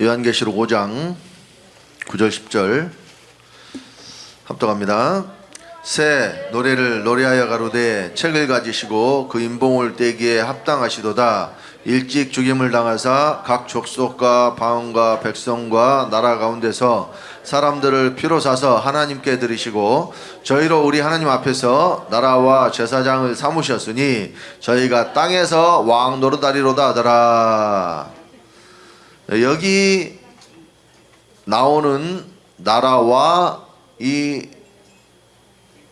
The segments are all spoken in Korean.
요한계시록 5장 9절 10절 합독합니다. 새 노래를 노래하여 가로되 책을 가지시고 그 인봉을 떼기에 합당하시도다. 일찍 죽임을 당하사 각 족속과 방언과 백성과 나라 가운데서 사람들을 피로 사서 하나님께 드리시고 저희로 우리 하나님 앞에서 나라와 제사장을 삼으셨으니 저희가 땅에서 왕 노릇하리로다 하더라. 여기 나오는 나라와 이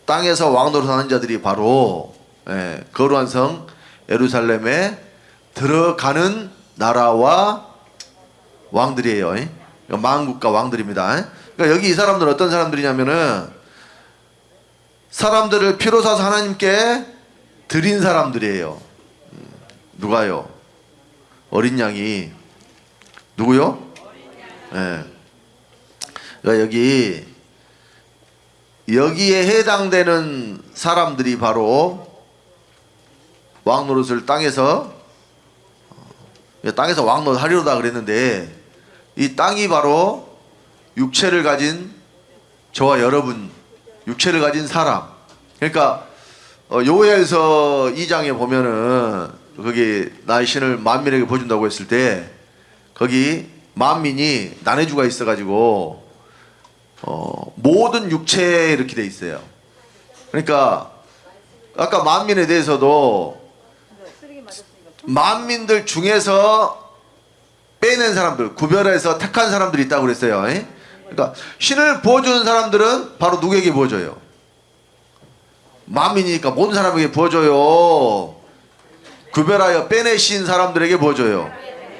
땅에서 왕 노릇하는 자들이 바로 거룩한 성 예루살렘에 들어가는 나라와 왕들이에요. 만국과 왕들입니다. 그러니까 여기 이 사람들은 어떤 사람들이냐면은 사람들을 피로 사서 하나님께 드린 사람들이에요. 누가요? 어린 양이. 누구요? 그러니까 여기에 해당되는 사람들이 바로 왕 노릇을 땅에서 왕 노릇 하리로다 그랬는데, 이 땅이 바로 육체를 가진 저와 여러분, 육체를 가진 사람. 그러니까 요엘서 2장에 보면은 거기 나의 신을 만민에게 보여준다고 했을 때 거기 만민이 나눠주가 있어가지고 모든 육체에 이렇게 돼 있어요. 그러니까 아까 만민에 대해서도 만민들 중에서 빼낸 사람들, 구별해서 택한 사람들이 있다고 그랬어요. 그러니까 신을 부어주는 사람들은 바로 누구에게 부어줘요? 만민이니까 모든 사람에게 부어줘요. 구별하여 빼내신 사람들에게 부어줘요.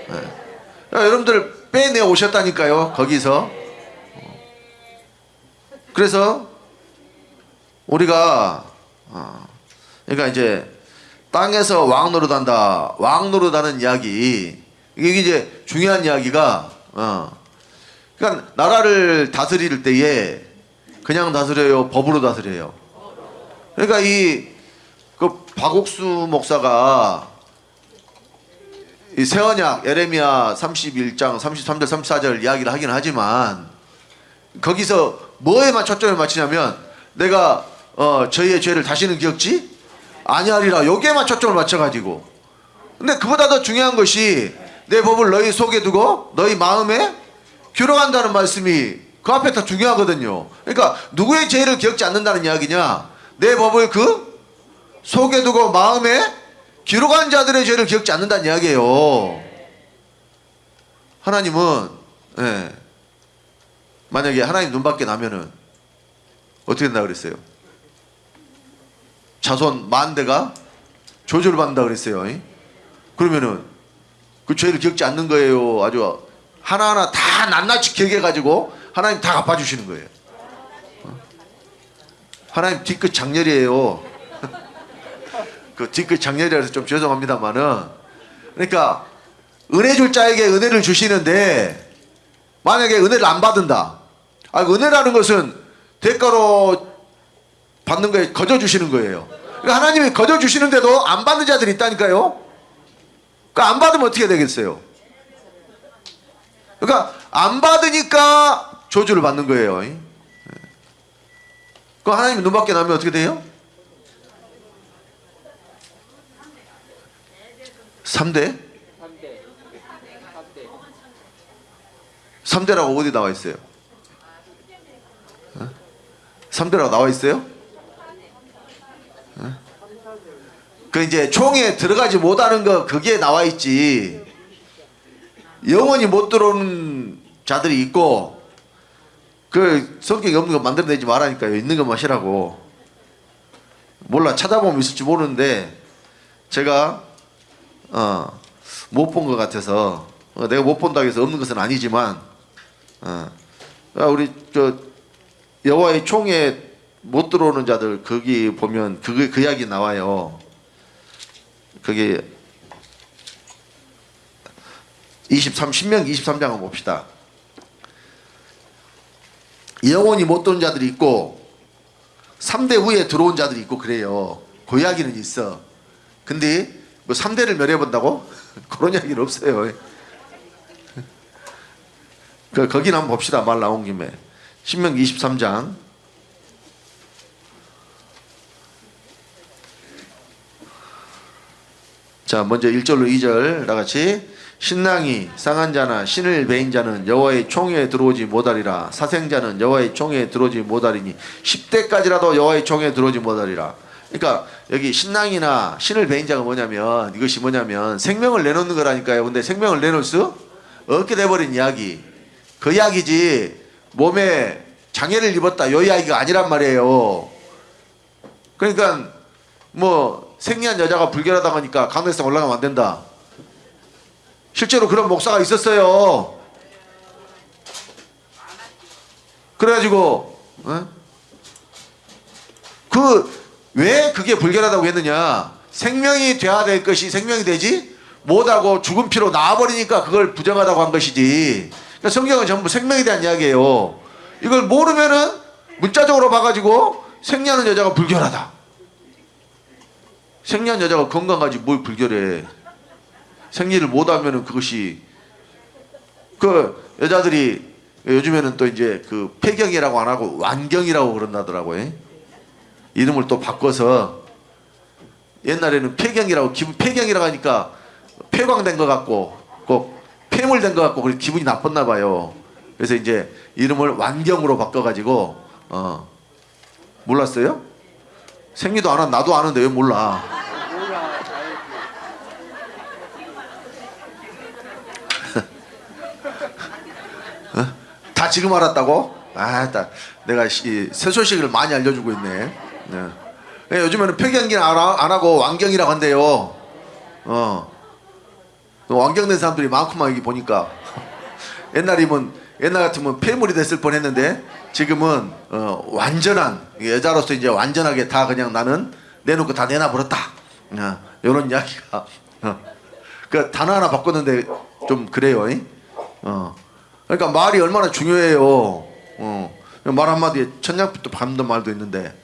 그러니까 여러분들 빼내 오셨다니까요, 거기서. 그래서 우리가 그러니까 이제 땅에서 왕 노릇한다, 왕 노릇하는 이야기, 이게 이제 중요한 이야기가 그러니까 나라를 다스릴 때에 그냥 다스려요, 법으로 다스려요? 그러니까 그 박옥수 목사가 이 새언약 예레미야 31장 33절 34절 이야기를 하긴 하지만 거기서 뭐에만 초점을 맞추냐면 내가 저희의 죄를 다시는 기억지 아니하리라, 여기에만 초점을 맞춰가지고. 근데 그보다 더 중요한 것이 내 법을 너희 속에 두고 너희 마음에 기록한다는 말씀이 그 앞에 더 중요하거든요. 그러니까 누구의 죄를 기억지 않는다는 이야기냐, 내 법을 그 속에 두고 마음에 기록한 자들의 죄를 기억지 않는다는 이야기예요. 하나님은 만약에 하나님 눈밖에 나면은 어떻게 된다 그랬어요? 자손 만대가 저주를 받는다 그랬어요. 그러면은 그 죄를 기억지 않는 거예요? 아주 하나하나 다 낱낱이 기억해가지고 하나님 다 갚아주시는 거예요. 하나님 뒤끝 장렬이에요. 그 뒤끝 장렬이라서 좀 죄송합니다만은, 그러니까 은혜 줄 자에게 은혜를 주시는데 만약에 은혜를 안 받은다. 은혜라는 것은 대가로 받는 거에 거저 주시는 거예요. 그러니까 하나님이 거저 주시는데도 안 받는 자들이 있다니까요. 그러니까 안 받으면 어떻게 되겠어요? 그러니까 안 받으니까 저주를 받는 거예요. 그 하나님이 눈밖에 나면 어떻게 돼요? 3대? 3대라고 어디 나와 있어요? 3대라고 나와 있어요? 그 이제 총에 들어가지 못하는 거 거기에 나와 있지. 영원히 못 들어오는 자들이 있고, 그 성격이 없는 거 만들어내지 말라니까요. 있는 거 마시라고. 몰라, 찾아보면 있을지 모르는데 제가 못 본 것 같아서, 내가 못 본다고 해서 없는 것은 아니지만 우리 여호와의 총에 못 들어오는 자들 거기 보면 그 이야기 나와요. 거기 신명기 23장 한번 봅시다. 영원히 못 들어온 자들이 있고 3대 후에 들어온 자들이 있고 그래요. 그 이야기는 있어. 근데 뭐 3대를 멸해본다고? 그런 이야기는 없어요. 거기는 한번 봅시다. 말 나온 김에. 신명기 23장. 자, 먼저 1절로 2절 다같이. 신랑이 상한 자나 신을 베인 자는 여호와의 총회에 들어오지 못하리라. 사생자는 여호와의 총회에 들어오지 못하리니 10대까지라도 여호와의 총회에 들어오지 못하리라. 그러니까 여기 신랑이나 신을 베인 자가 뭐냐면, 이것이 뭐냐면 생명을 내놓는 거라니까요. 근데 생명을 내놓을 수 없게 돼버린 이야기, 그 이야기지 몸에 장애를 입었다 이 이야기가 아니란 말이에요. 그러니까 뭐 생리한 여자가 불결하다 하니까 강력성 올라가면 안 된다. 실제로 그런 목사가 있었어요. 그래가지고 왜 그게 불결하다고 했느냐. 생명이 돼야 될 것이 생명이 되지 못하고 죽은 피로 나와버리니까 그걸 부정하다고 한 것이지. 그러니까 성경은 전부 생명에 대한 이야기예요. 이걸 모르면은 문자적으로 봐가지고 생리하는 여자가 불결하다. 생리한 여자가 건강하지 뭘 불결해. 생리를 못하면은 그것이, 그 여자들이 요즘에는 또 이제 그 폐경이라고 안 하고 완경이라고 그런다더라고요. 이름을 또 바꿔서. 옛날에는 폐경이라고, 폐경이라고 하니까 폐광된 것 같고 꼭 폐물된 것 같고 그래서 기분이 나빴나 봐요. 그래서 이제 이름을 완경으로 바꿔가지고 몰랐어요? 생리도 안 한 나도 아는데 왜 몰라? 다 지금 알았다고? 내가 새 소식을 많이 알려주고 있네. 네. 요즘에는 폐경기는 안 하고 완경이라고 한대요. 완경된 사람들이 많구만 여기 보니까. 옛날 같으면 폐물이 됐을 뻔했는데 지금은 완전한 여자로서 이제 완전하게 다 그냥 나는 내놓고 다 내놔버렸다. 이런 이야기가. 그 단어 하나 바꿨는데 좀 그래요. 그러니까 말이 얼마나 중요해요. 말 한마디에 천냥빛도 밟는 말도 있는데.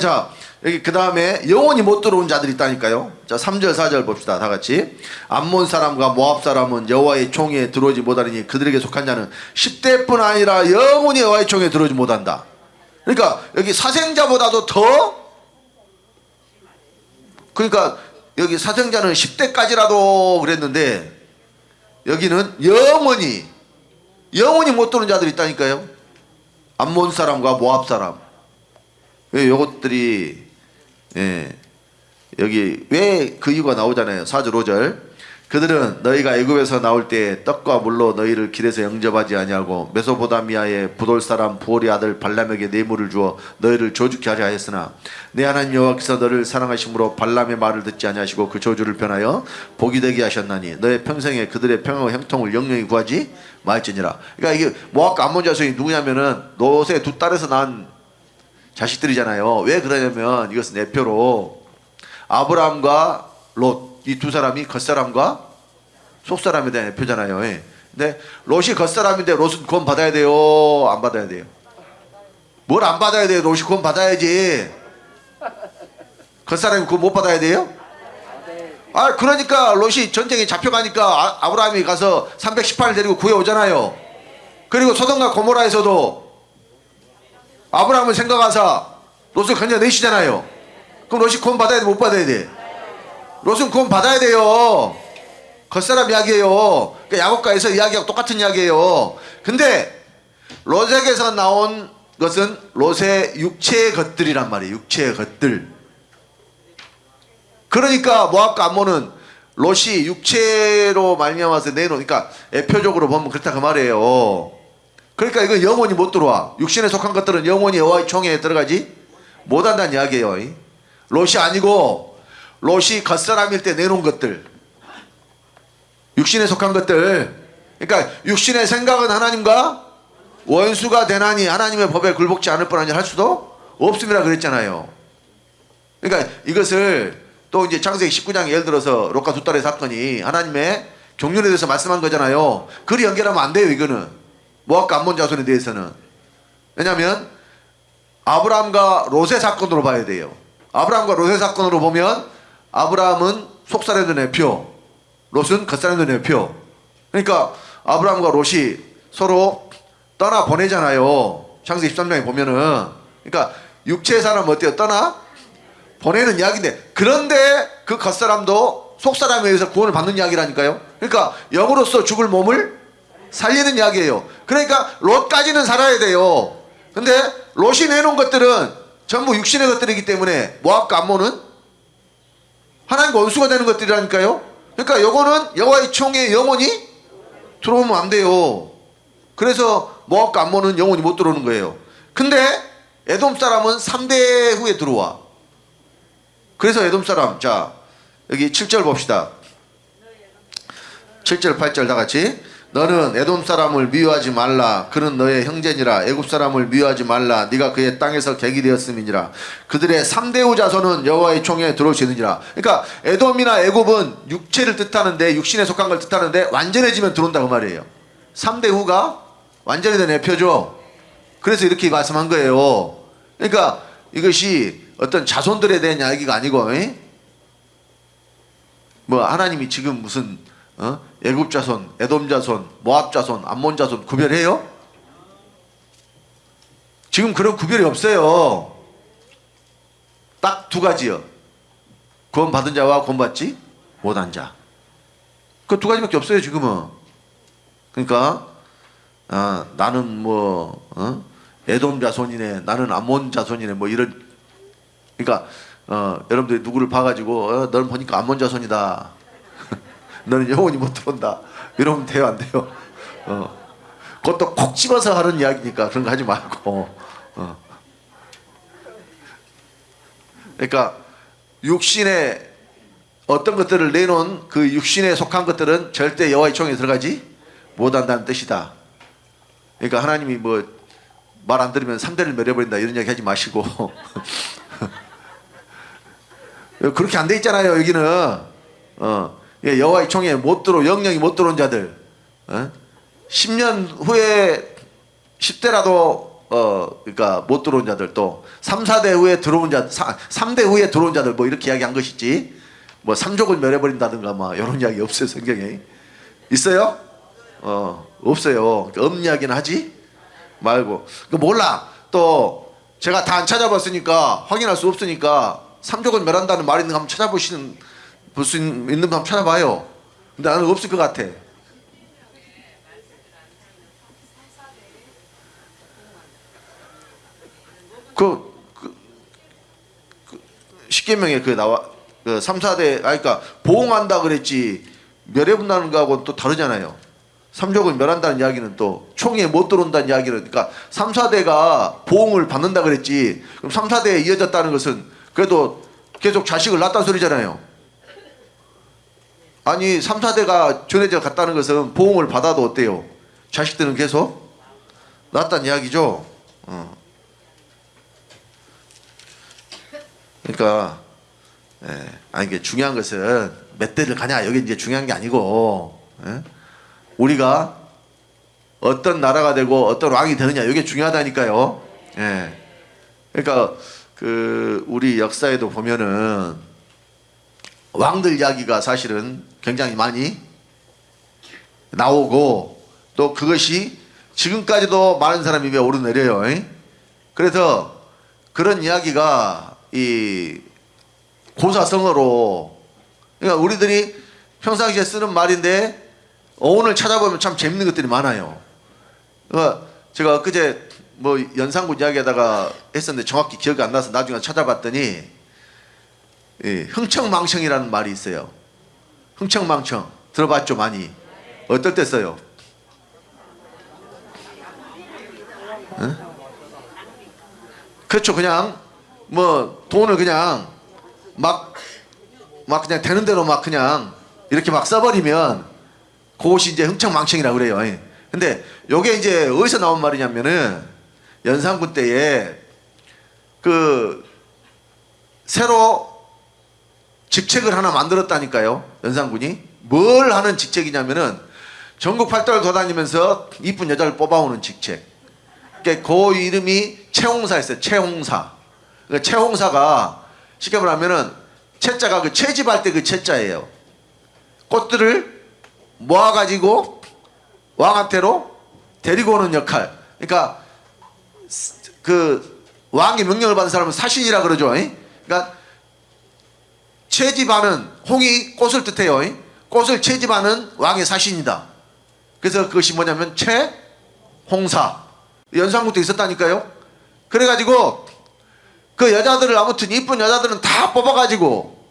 자, 여기 그 다음에 영원히 못 들어온 자들이 있다니까요. 자, 3절 4절 봅시다. 다 같이. 암몬 사람과 모압 사람은 여호와의 총회에 들어오지 못하리니 그들에게 속한 자는 10대뿐 아니라 영원히 여호와의 총회에 들어오지 못한다. 그러니까 여기 사생자보다도 더, 그러니까 여기 사생자는 10대까지라도 그랬는데 여기는 영원히 못 들어온 자들이 있다니까요. 암몬 사람과 모압 사람. 요것들이 여기 왜 그 이유가 나오잖아요. 4절 5절. 그들은 너희가 애굽에서 나올 때 떡과 물로 너희를 길에서 영접하지 아니하고 메소포다미아의 부돌 사람 부올의 아들 발람에게 뇌물을 주어 너희를 조죽케 하려 하였으나 내 하나님 여호와께서 너를 사랑하심으로 발람의 말을 듣지 아니하시고 그 저주를 변하여 복이 되게 하셨나니 너의 평생에 그들의 평화와 형통을 영영히 구하지 말지니라. 그러니까 이게 모압과 암몬 자손이 누구냐면은 롯의 두 딸에서 난 자식들이잖아요. 왜 그러냐면 이것은 내표로 아브라함과 롯 이 두 사람이 겉사람과 속사람에 대한 내표잖아요. 근데 롯이 겉사람인데 롯은 구원 받아야 돼요? 안 받아야 돼요? 뭘 안 받아야 돼요? 롯이 구원 받아야지. 겉사람이 구원 못 받아야 돼요? 그러니까 롯이 전쟁에 잡혀가니까 아브라함이 가서 318을 데리고 구해오잖아요. 그리고 소돔과 고모라에서도 아브라함을 생각하사 롯을 건져내시잖아요. 그럼 롯이 구원 받아야 돼? 못 받아야 돼? 롯은 구원 받아야 돼요. 겉사람 이야기예요. 그러니까 야곱과에서 이야기하고 똑같은 이야기예요. 근데 롯에게서 나온 것은 롯의 육체의 것들이란 말이에요. 육체의 것들. 그러니까 모압과 암몬은 롯이 육체로 말미암아서 내놓으니까 애표적으로 보면 그렇다 그 말이에요. 그러니까 이건 영원히 못 들어와. 육신에 속한 것들은 영원히 여호와의 총회에 들어가지 못한다는 이야기예요. 롯이 아니고 롯이 겉사람일 때 내놓은 것들, 육신에 속한 것들. 그러니까 육신의 생각은 하나님과 원수가 되나니 하나님의 법에 굴복지 않을 뻔하니 할 수도 없음이라 그랬잖아요. 그러니까 이것을 또 이제 창세기 19장 예를 들어서 롯과 두 딸의 사건이 하나님의 경륜에 대해서 말씀한 거잖아요. 그리 연결하면 안 돼요. 이거는 모압과 암몬 자손에 대해서는. 왜냐하면 아브라함과 롯의 사건으로 봐야 돼요. 아브라함과 롯의 사건으로 보면 아브라함은 속사람의 내표, 롯은 겉사람의 내표. 그러니까 아브라함과 롯이 서로 떠나 보내잖아요. 창세기 13장에 보면은. 그러니까 육체의 사람은 어때요? 떠나 보내는 이야기인데, 그런데 그 겉사람도 속사람에 의해서 구원을 받는 이야기라니까요. 그러니까 영으로서 죽을 몸을 살리는 이야기예요. 그러니까 롯까지는 살아야 돼요. 근데 롯이 내놓은 것들은 전부 육신의 것들이기 때문에 모압과 암몬은 하나님과 원수가 되는 것들이라니까요. 그러니까 요거는 여호와의 총에 영원히 들어오면 안 돼요. 그래서 모압과 암몬은 영원히 못 들어오는 거예요. 근데 에돔 사람은 3대 후에 들어와. 그래서 에돔 사람, 자 여기 7절 봅시다. 7절 8절 다 같이. 너는 에돔 사람을 미워하지 말라. 그는 너의 형제니라. 애굽 사람을 미워하지 말라. 네가 그의 땅에서 객이 되었음이니라. 그들의 3대 후 자손은 여호와의 총에 들어오시느니라. 그러니까 에돔이나 애굽은 육체를 뜻하는데, 육신에 속한 걸 뜻하는데, 완전해지면 들어온다 그 말이에요. 3대 후가 완전히 된 애표죠. 그래서 이렇게 말씀한 거예요. 그러니까 이것이 어떤 자손들에 대한 이야기가 아니고, 뭐 하나님이 지금 무슨 애굽 자손, 에돔 자손, 모압 자손, 암몬 자손 구별해요? 지금 그런 구별이 없어요. 딱 두 가지요. 구원 받은 자와 구원 받지 못한 자. 그 두 가지밖에 없어요 지금은. 그러니까 나는 뭐 에돔 자손이네, 나는 암몬 자손이네, 뭐 이런. 그러니까 여러분들이 누구를 봐가지고 너는 보니까 암몬 자손이다. 너는 영원히 못 들어온다. 이러면 돼요, 안 돼요? 그것도 콕 집어서 하는 이야기니까 그런 거 하지 말고. 그러니까 육신의 어떤 것들을 내놓은 그 육신에 속한 것들은 절대 여호와의 총에 들어가지 못한다는 뜻이다. 그러니까 하나님이 뭐 말 안 들으면 3대를 멸해버린다 이런 이야기 하지 마시고. 그렇게 안 돼 있잖아요 여기는. 여호와의 총에 못 들어, 영영이 못 들어온 자들, 10년 후에 10대라도 그러니까 못 들어온 자들, 또 3, 4대 후에 들어온 자, 3대 후에 들어온 자들, 뭐 이렇게 이야기한 것이지, 뭐 삼족을 멸해버린다든가 뭐 이런 이야기 없어요 성경에. 있어요? 없어요. 없는 이야기는 하지 말고. 몰라. 또 제가 다 안 찾아봤으니까, 확인할 수 없으니까 삼족을 멸한다는 말이 있는 거 한번 찾아보시는, 볼 수 있는 분 한번 찾아봐요. 근데 나는 없을 것 같아. 십계명에 나와, 3, 4대, 그러니까 보응한다 그랬지, 멸해본다는 거하고는 또 다르잖아요. 삼족을 멸한다는 이야기는 또 총에 못 들어온다는 이야기는, 그러니까 3, 4대가 보응을 받는다 그랬지, 그럼 3, 4대에 이어졌다는 것은 그래도 계속 자식을 낳았다는 소리잖아요. 아니 3, 4대가 전해져 갔다는 것은 보응을 받아도 어때요? 자식들은 계속 낳았다는 이야기죠. 그러니까 아니 이게 중요한 것은 몇 대를 가냐, 여기 이제 중요한 게 아니고, 우리가 어떤 나라가 되고 어떤 왕이 되느냐, 이게 중요하다니까요. 그러니까 우리 역사에도 보면은 왕들 이야기가 사실은 굉장히 많이 나오고, 또 그것이 지금까지도 많은 사람 입에 오르내려요. 그래서 그런 이야기가 이 고사성어로, 그러니까 우리들이 평상시에 쓰는 말인데 어원을 찾아보면 참 재밌는 것들이 많아요. 그러니까 제가 엊그제 뭐 연산군 이야기하다가 했었는데 정확히 기억이 안 나서 나중에 찾아봤더니, 흥청망청이라는 말이 있어요. 흥청망청 들어봤죠 많이? 어떨 때 써요? 그렇죠. 그냥 뭐 돈을 그냥 막 그냥 되는 대로 막 그냥 이렇게 막 써버리면 그것이 이제 흥청망청이라고 그래요. 근데 요게 이제 어디서 나온 말이냐면은 연산군 때에 새로 직책을 하나 만들었다니까요. 연산군이 뭘 하는 직책이냐면은 전국 팔도를 돌아다니면서 이쁜 여자를 뽑아오는 직책. 그러니까 그 이름이 채홍사였어요. 채홍사. 그러니까 채홍사가 쉽게 말하면은 채자가 그 채집할 때 그 채자예요. 꽃들을 모아가지고 왕한테로 데리고 오는 역할. 그러니까 그 왕의 명령을 받은 사람은 사신이라 그러죠. 그러니까 채집하는 홍이 꽃을 뜻해요. 꽃을 채집하는 왕의 사신이다. 그래서 그것이 뭐냐면 채홍사. 연산군도 있었다니까요. 그래가지고 그 여자들을 아무튼 이쁜 여자들은 다 뽑아가지고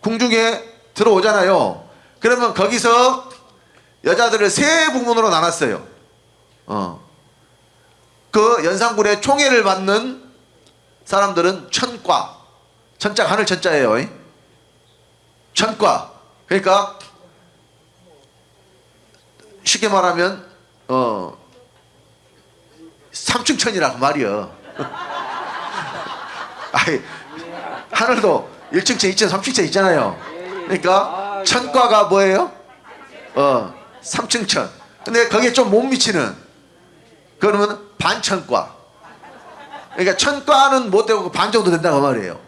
궁중에 들어오잖아요. 그러면 거기서 여자들을 세 부문으로 나눴어요. 그 연산군의 총애를 받는 사람들은 천과. 천자가 하늘 천자예요. 천과. 그러니까 쉽게 말하면 삼층천이라고 말이요. 아이, 하늘도 1층천, 2층천, 3층천 있잖아요. 그러니까 천과가 뭐예요? 삼층천. 근데 거기에 좀 못 미치는, 그러면 반천과. 그러니까 천과는 못 되고 반 정도 된다고 말이에요.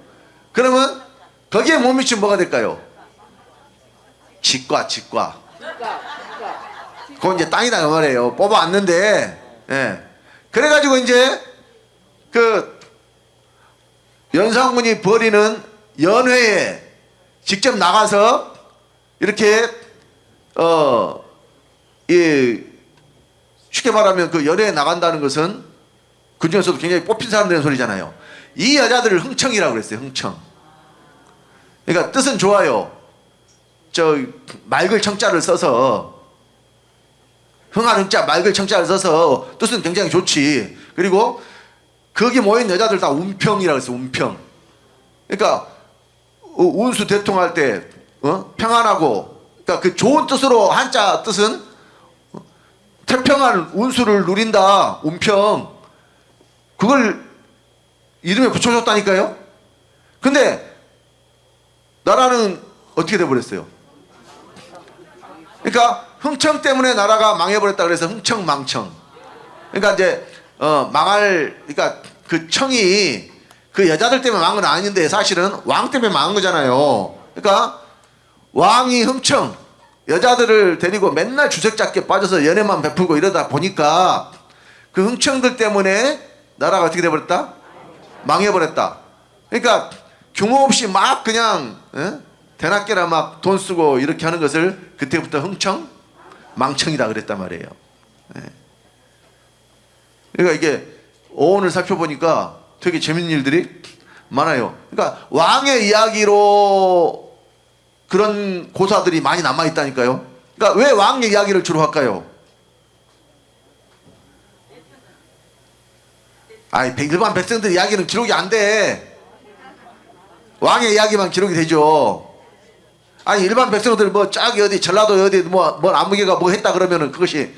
그러면 거기에 못 미치면 뭐가 될까요? 직과. 그건 이제 땅이다 그 말이에요. 뽑아왔는데, 예. 그래가지고 이제 그 연산군이 벌이는 연회에 직접 나가서 이렇게 쉽게 말하면 그 연회에 나간다는 것은 그 중에서도 굉장히 뽑힌 사람들의 소리잖아요. 이 여자들을 흥청이라고 그랬어요. 흥청. 그러니까 뜻은 좋아요. 저 맑을 청자를 써서, 흥한 흥자 맑을 청자를 써서 뜻은 굉장히 좋지. 그리고 거기 모인 여자들 다 운평이라고 했어요. 운평. 그러니까 운수 대통할 때 평안하고, 그러니까 그 좋은 뜻으로 한자 뜻은 태평한 운수를 누린다. 운평. 그걸 이름에 붙여줬다니까요. 근데 나라는 어떻게 돼버렸어요? 그러니까 흥청 때문에 나라가 망해버렸다 그래서 흥청망청. 그러니까 이제 그러니까 그 청이 그 여자들 때문에 망한 건 아닌데 사실은 왕 때문에 망한 거잖아요. 그러니까 왕이 흥청, 여자들을 데리고 맨날 주색 잡기에 빠져서 연애만 베풀고 이러다 보니까 그 흥청들 때문에 나라가 어떻게 돼버렸다? 망해버렸다. 그러니까 규모 없이 막 그냥 대낮게나 막 돈 쓰고 이렇게 하는 것을 그때부터 흥청, 망청이다 그랬단 말이에요. 그러니까 이게 어원을 살펴보니까 되게 재밌는 일들이 많아요. 그러니까 왕의 이야기로 그런 고사들이 많이 남아있다니까요. 그러니까 왜 왕의 이야기를 주로 할까요? 일반 백성들 이야기는 기록이 안 돼. 왕의 이야기만 기록이 되죠. 일반 백성들 뭐 짝이 어디 전라도 어디 뭐 아무개가 뭐 했다 그러면은 그것이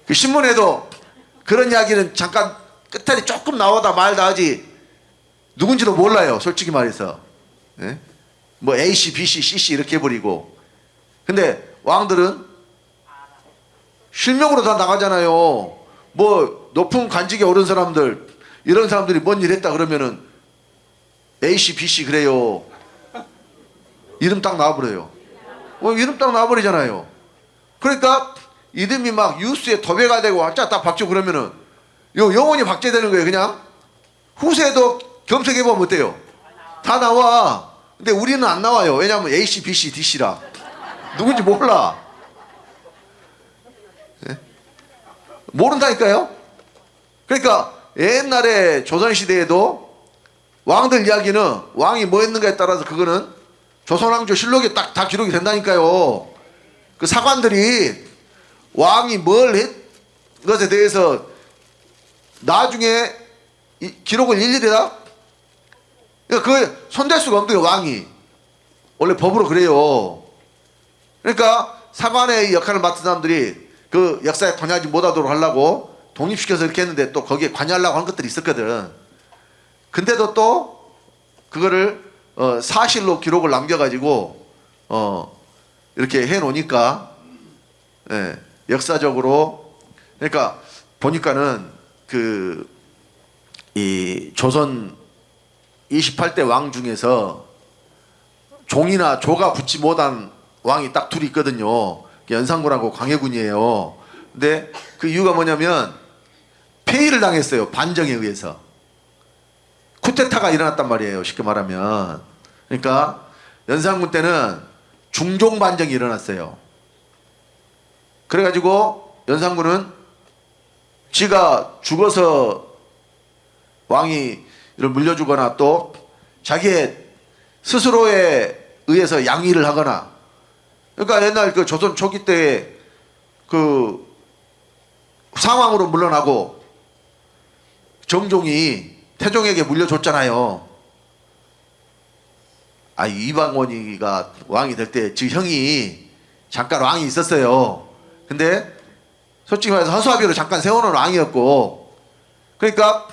그 신문에도 그런 이야기는 잠깐 끝에 조금 나오다 말다 하지 누군지도 몰라요. 솔직히 말해서. 뭐 A씨, B씨, C씨 이렇게 해버리고. 근데 왕들은 실명으로 다 나가잖아요. 뭐 높은 관직에 오른 사람들, 이런 사람들이 뭔 일 했다 그러면은 A씨, B씨 그래요. 이름 딱 나와버려요. 이름 딱 나와버리잖아요. 그러니까 이름이 막 뉴스에 도배가 되고 왔자 딱 박죠. 그러면은 영원히 박제되는 거예요. 그냥 후세도 검색해보면 어때요? 다 나와. 근데 우리는 안 나와요. 왜냐하면 A씨, B씨, D씨라 누군지 몰라. 모른다니까요. 그러니까 옛날에 조선시대에도 왕들 이야기는 왕이 뭐 했는가에 따라서 그거는 조선왕조 실록에 딱 다 기록이 된다니까요. 그 사관들이 왕이 뭘 했 것에 대해서 나중에 기록을 일일이 다 그러니까 그 손댈 수가 없는 거예요. 왕이 원래 법으로 그래요. 그러니까 사관의 역할을 맡은 사람들이 그 역사에 관여하지 못하도록 하려고 독립시켜서 이렇게 했는데 또 거기에 관여하려고 한 것들이 있었거든. 근데도 또 그거를 사실로 기록을 남겨가지고 이렇게 해놓으니까 역사적으로 그러니까 보니까는 이 조선 28대 왕 중에서 종이나 조가 붙지 못한 왕이 딱 둘이 있거든요. 연산군하고 광해군이에요. 근데 그 이유가 뭐냐면 폐위를 당했어요. 반정에 의해서. 쿠데타가 일어났단 말이에요. 쉽게 말하면. 그러니까 연산군 때는 중종 반정이 일어났어요. 그래가지고 연산군은 지가 죽어서 왕이 물려주거나 또 자기의 스스로에 의해서 양위를 하거나, 그러니까 옛날 그 조선 초기 때 그 상황으로 물러나고 정종이 태종에게 물려줬잖아요. 아, 이방원이가 왕이 될 때 지 형이 잠깐 왕이 있었어요. 근데 솔직히 말해서 허수아비로 잠깐 세워놓은 왕이었고, 그러니까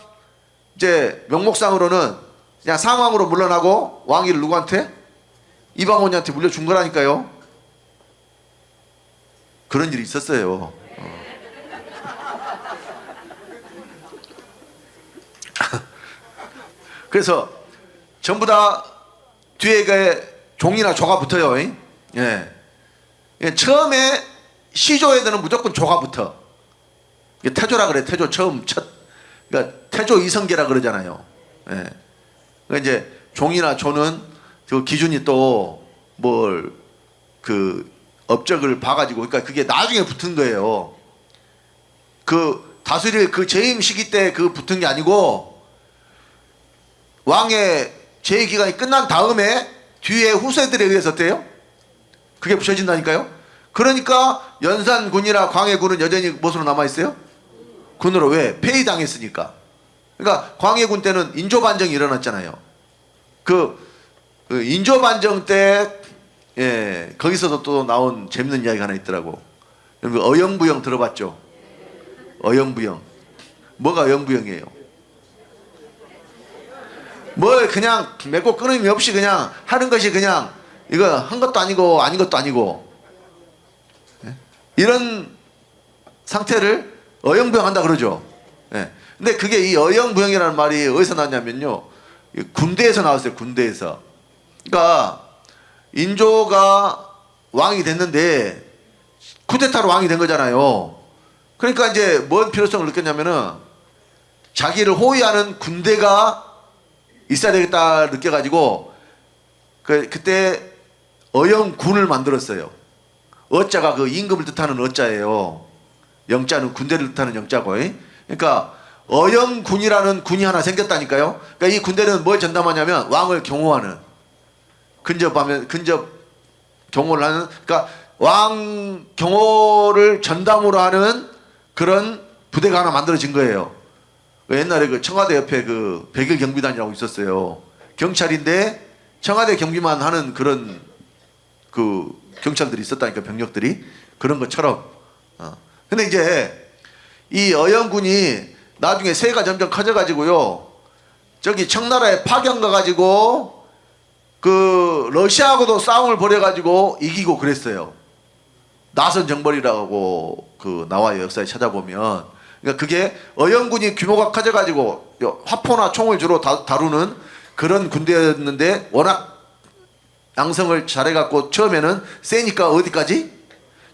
이제 명목상으로는 그냥 상황으로 물러나고 왕위를 누구한테? 이방원이한테 물려준 거라니까요. 그런 일이 있었어요. 그래서 전부 다 뒤에 종이나 조가 붙어요. 예. 처음에 시조에는 무조건 조가 붙어. 태조라 그래. 태조 처음 첫. 그러니까 태조 이성계라 그러잖아요. 예. 그러니까 이제 종이나 조는 그 기준이 또 뭘 그 업적을 봐가지고, 그러니까 그게 나중에 붙은 거예요. 그 다스릴 그 재임 시기 때 그 붙은 게 아니고 왕의 재위 기간이 끝난 다음에 뒤에 후세들에 의해서 어때요? 그게 붙여진다니까요. 그러니까 연산군이나 광해군은 여전히 무엇으로 남아있어요? 군으로. 왜? 폐위당했으니까. 그러니까 광해군 때는 인조반정이 일어났잖아요. 그 인조반정 때, 예, 거기서도 또 나온 재밌는 이야기가 하나 있더라고. 어영부영 들어봤죠? 어영부영. 뭐가 어영부영이에요? 뭘 그냥 맺고 끊임이 없이 그냥 하는 것이 그냥 이거 한 것도 아니고 아닌 것도 아니고, 예? 이런 상태를 어영부영한다 그러죠. 예. 근데 그게 이 어영부영이라는 말이 어디서 나왔냐면요, 군대에서 나왔어요. 군대에서. 그러니까 인조가 왕이 됐는데 쿠데타로 왕이 된 거잖아요. 그러니까 이제 뭔 필요성을 느꼈냐면은 자기를 호위하는 군대가 있어야 되겠다 느껴가지고 그때 어영군을 만들었어요. 어자가 그 임금을 뜻하는 어자예요. 영자는 군대를 뜻하는 영자고. 그러니까 어영군이라는 군이 하나 생겼다니까요. 그러니까 이 군대는 뭘 전담하냐면 왕을 경호하는, 근접 경호를 하는, 그러니까 왕 경호를 전담으로 하는 그런 부대가 하나 만들어진 거예요. 옛날에 그 청와대 옆에 그 백일 경비단이라고 있었어요. 경찰인데 청와대 경비만 하는 그런 그 경찰들이 있었다니까, 병력들이. 그런 것처럼. 근데 이제 이 어영군이 나중에 세가 점점 커져가지고요, 저기 청나라에 파견 가가지고 그 러시아하고도 싸움을 벌여가지고 이기고 그랬어요. 나선 정벌이라고 그 나와요, 역사에 찾아보면. 그러니까 그게 어영군이 규모가 커져가지고 화포나 총을 주로 다루는 그런 군대였는데, 워낙 양성을 잘해갖고 처음에는 세니까 어디까지?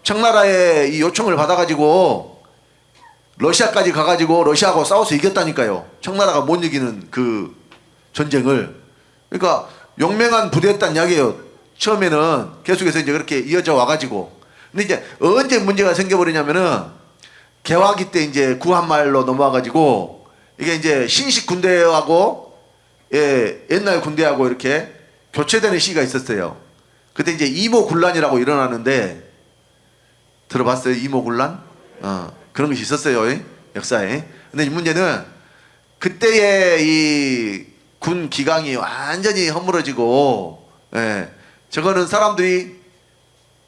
청나라의 이 요청을 받아가지고 러시아까지 가가지고 러시아하고 싸워서 이겼다니까요. 청나라가 못 이기는 그 전쟁을. 그러니까 용맹한 부대였단 이야기예요. 처음에는 계속해서 이제 그렇게 이어져 와가지고. 근데 이제 언제 문제가 생겨버리냐면은 개화기 때 이제 구한말로 넘어와가지고 이게 이제 신식 군대하고, 예, 옛날 군대하고 이렇게 교체되는 시기가 있었어요. 그때 이제 이모군란이라고 일어나는데, 들어봤어요? 이모군란? 그런 것이 있었어요, 역사에. 근데 이 문제는 그때의 이 군 기강이 완전히 허물어지고, 예, 저거는 사람들이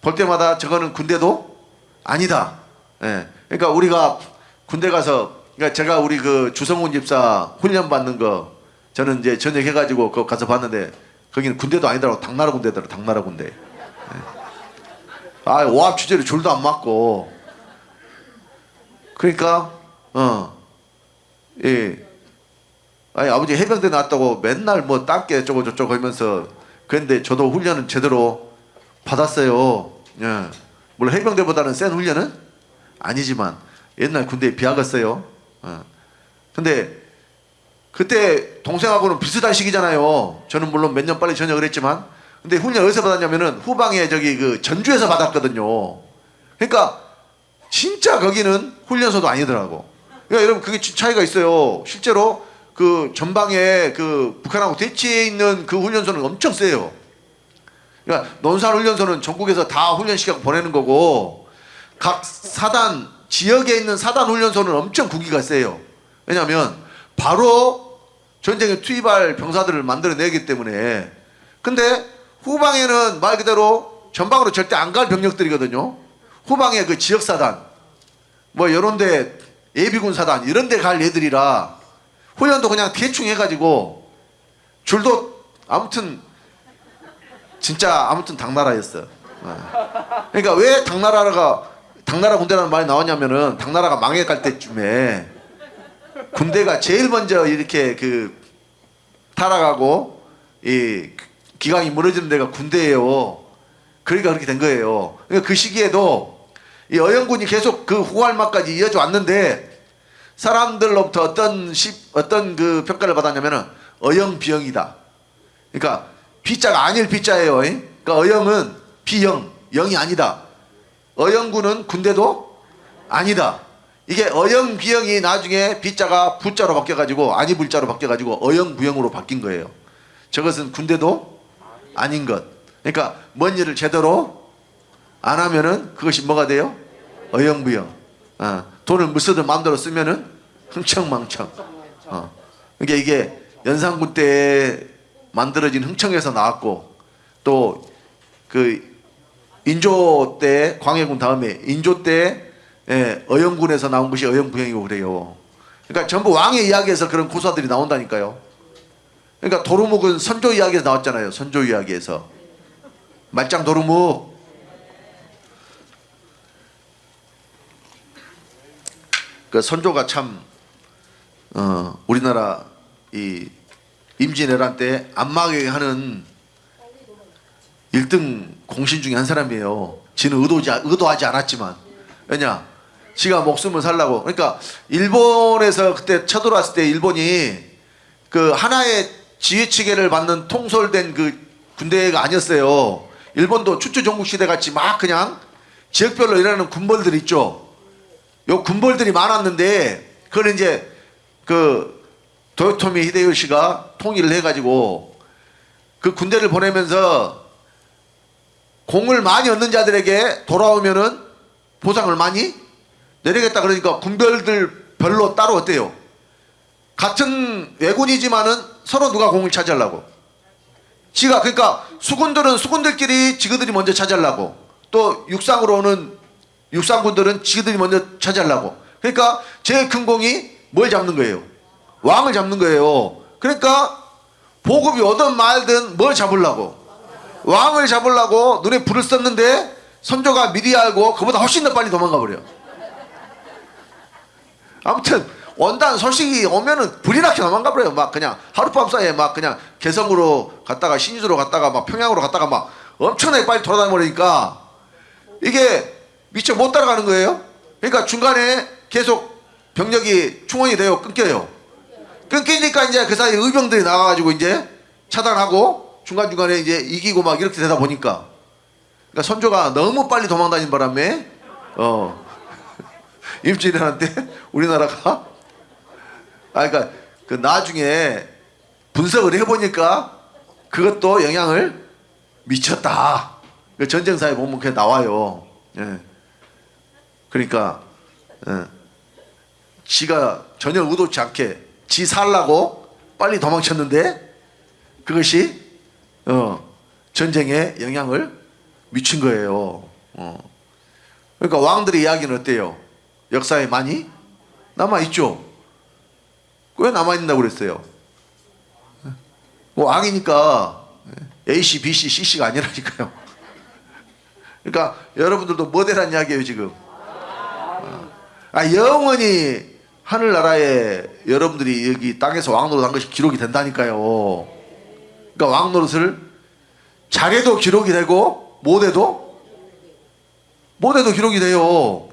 볼 때마다 저거는 군대도 아니다. 예, 그러니까 우리가 군대 가서, 그러니까 제가 우리 그 주성훈 집사 훈련 받는 거 저는 이제 전역해가지고 그 가서 봤는데 거기는 군대도 아니더라고. 당나라 군대더라고. 당나라 군대. 예. 아, 오합 주제로 줄도 안 맞고. 그러니까 예. 아니, 아버지 해병대 나왔다고 맨날 뭐 딴게 어쩌고 저쩌고 하면서, 그런데 저도 훈련은 제대로 받았어요. 예. 물론 해병대보다는 센 훈련은 아니지만 옛날 군대에 비하겠어요. 근데 그때 동생하고는 비슷한 시기잖아요. 저는 물론 몇 년 빨리 전역을 했지만, 근데 훈련 어디서 받았냐면은 후방에 저기 그 전주에서 받았거든요. 그러니까 진짜 거기는 훈련소도 아니더라고. 그러니까 여러분 그게 차이가 있어요. 실제로 그 전방에 그 북한하고 대치해 있는 그 훈련소는 엄청 세요. 그러니까 논산 훈련소는 전국에서 다 훈련시키고 보내는 거고, 각 사단 지역에 있는 사단 훈련소는 엄청 국위가 세요. 왜냐하면 바로 전쟁에 투입할 병사들을 만들어내기 때문에. 근데 후방에는 말 그대로 전방으로 절대 안 갈 병력들이거든요. 후방에 그 지역사단 뭐 이런데 예비군 사단 이런데 갈 애들이라 훈련도 그냥 대충 해가지고 줄도 아무튼 진짜 아무튼 당나라였어. 그러니까 왜 당나라 군대라는 말이 나왔냐면은 당나라가 망해갈 때쯤에 군대가 제일 먼저 이렇게 그 타락하고 이 기강이 무너지는 데가 군대예요. 그러니까 그렇게 된 거예요. 그러니까 그 시기에도 이 어영군이 계속 그 후할마까지 이어져 왔는데 사람들로부터 어떤 그 평가를 받았냐면은 어영비영이다. 그러니까 비자가 아닐 비자예요. 그러니까 어영은 비영, 영이 아니다. 어영군은 군대도 아니다. 이게 어영비영이 나중에 비자가 부자로 바뀌어가지고 아니불자로 바뀌어가지고 어영부영으로 바뀐 거예요. 저것은 군대도 아닌 것. 그러니까 뭔 일을 제대로 안 하면은 그것이 뭐가 돼요? 어영부영. 돈을 못 쓰든 마음대로 쓰면은 흥청망청. 그러니까 이게 연산군 때 만들어진 흥청에서 나왔고, 또 그 인조 때 광해군 다음에 인조 때 어영군에서 나온 것이 어영부영이고 그래요. 그러니까 전부 왕의 이야기에서 그런 고사들이 나온다니까요. 그러니까 도루묵은 선조 이야기에서 나왔잖아요. 선조 이야기에서 말짱 도루묵. 그 선조가 참 우리나라 이 임진왜란 때 안마하게 하는 1등 공신 중에 한 사람이에요. 지는 의도하지 않았지만. 왜냐? 지가 목숨을 살라고. 그러니까 일본에서 그때 쳐들어왔을 때 일본이 그 하나의 지휘체계를 받는 통솔된 그 군대가 아니었어요. 일본도 추추전국 시대 같이 막 그냥 지역별로 일하는 군벌들 있죠. 요 군벌들이 많았는데 그걸 이제 그 도요토미 히데요시가 통일을 해가지고 그 군대를 보내면서 공을 많이 얻는 자들에게 돌아오면은 보상을 많이 내리겠다. 그러니까 군별들 별로 따로 어때요? 같은 왜군이지만은 서로 누가 공을 차지하려고. 지가 그러니까 수군들은 수군들끼리 지그들이 먼저 차지하려고. 또 육상으로 오는 육상군들은 지그들이 먼저 차지하려고. 그러니까 제일 큰 공이 뭘 잡는 거예요? 왕을 잡는 거예요. 그러니까 보급이 오든 말든 뭘 잡으려고? 왕을 잡으려고 눈에 불을 썼는데 선조가 미리 알고 그보다 훨씬 더 빨리 도망가 버려. 아무튼 원단 소식이 오면은 불이 나게 도망가 버려요. 막 그냥 하룻밤 사이에 막 그냥 개성으로 갔다가 신주로 갔다가 막 평양으로 갔다가 막 엄청나게 빨리 돌아다녀 버리니까 이게 미처 못 따라가는 거예요. 그러니까 중간에 계속 병력이 충원이 돼요. 끊겨요. 끊기니까 이제 그 사이에 의병들이 나와가지고 이제 차단하고 중간중간에 이제 이기고 막 이렇게 되다 보니까, 그러니까 선조가 너무 빨리 도망다닌 바람에 임진왜란 때 우리나라가 그러니까 그 나중에 분석을 해보니까 그것도 영향을 미쳤다. 그 전쟁사에 보면 그게 나와요. 예. 그러니까 지가 전혀 의도치 않게 지 살라고 빨리 도망쳤는데 그것이 전쟁에 영향을 미친 거예요. 그러니까 왕들의 이야기는 어때요? 역사에 많이 남아있죠. 왜 남아있는다고 그랬어요? 뭐 왕이니까 A씨, B씨, C씨가 아니라니까요. 그러니까 여러분들도 뭐대란 이야기예요 지금. 영원히 하늘나라에 여러분들이 여기 땅에서 왕노릇한 것이 기록이 된다니까요. 그러니까 왕노릇을 잘해도 기록이 되고 못해도 기록이 돼요.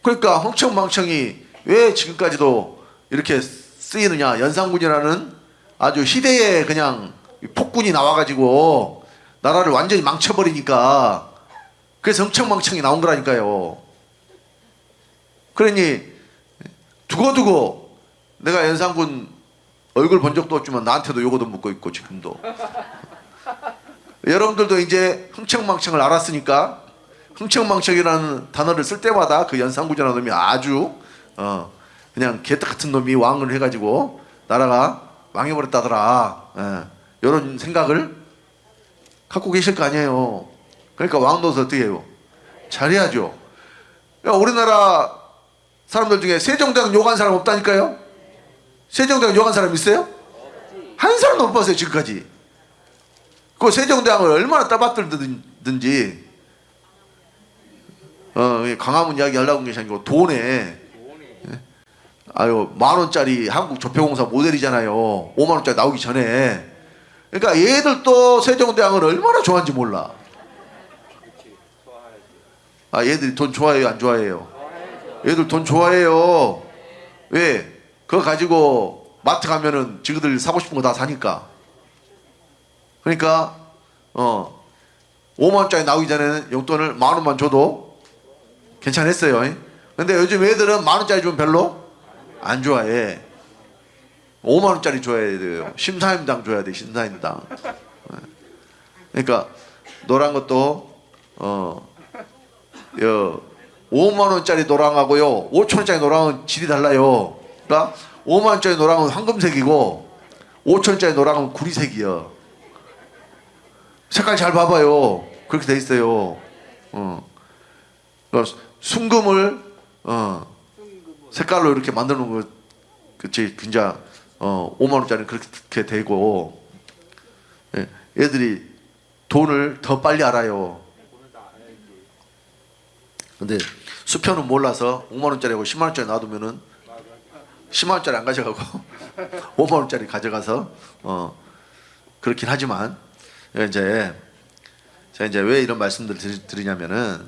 그러니까 흥청망청이 왜 지금까지도 이렇게 쓰이느냐. 연산군이라는 아주 희대의 그냥 폭군이 나와가지고 나라를 완전히 망쳐버리니까 그래서 흥청망청이 나온 거라니까요. 그러니 두고두고 내가 연산군 얼굴 본 적도 없지만 나한테도 요거도 묻고 있고 지금도. 여러분들도 이제 흥청망청을 알았으니까 흥청망청이라는 단어를 쓸 때마다 그 연산군이라는 놈이 아주 그냥 개떡 같은 놈이 왕을 해가지고 나라가 망해버렸다더라. 이런 생각을 갖고 계실 거 아니에요. 그러니까 왕 노릇 어떻게 해요? 잘해야죠. 우리나라 사람들 중에 세종대왕 욕한 사람 없다니까요? 세종대왕 욕한 사람 있어요? 한 사람도 못 봤어요 지금까지. 그 세종대왕을 얼마나 따받들든지 광화문 이야기 하려고 한 게 아니고 돈에 아유 10,000원짜리 한국 조폐공사 모델이잖아요. 50,000원짜리 나오기 전에. 그러니까 얘들도 세종대왕을 얼마나 좋아하는지 몰라. 아 얘들이 돈 좋아해요 안 좋아해요? 얘들 돈 좋아해요. 왜? 그거 가지고 마트 가면은 지그들 사고 싶은 거 다 사니까. 그러니까 5만원짜리 나오기 전에는 용돈을 10,000원만 줘도 괜찮았어요. 근데 요즘 애들은 10,000원짜리 주면 별로 안 좋아해. 5만원짜리 줘야 돼요. 심사임당 줘야 돼. 심사임당. 그러니까 노란 것도 5만원짜리 노랑하고요 5,000원짜리 노랑은 질이 달라요. 그러니까 5만원짜리 노랑은 황금색이고 5,000원짜리 노랑은 구리색이요. 색깔 잘 봐봐요. 그렇게 돼 있어요. 그러니까 순금을 색깔로 이렇게 만들어 놓은 거 그치 진짜 5만원짜리 그렇게 되고. 얘들이 돈을 더 빨리 알아요. 근데 수표는 몰라서 5만원짜리하고 10만원짜리 놔두면은 10만원짜리 안 가져가고 5만원짜리 가져가서 그렇긴 하지만 제가 이제 왜 이런 말씀들을 드리냐면은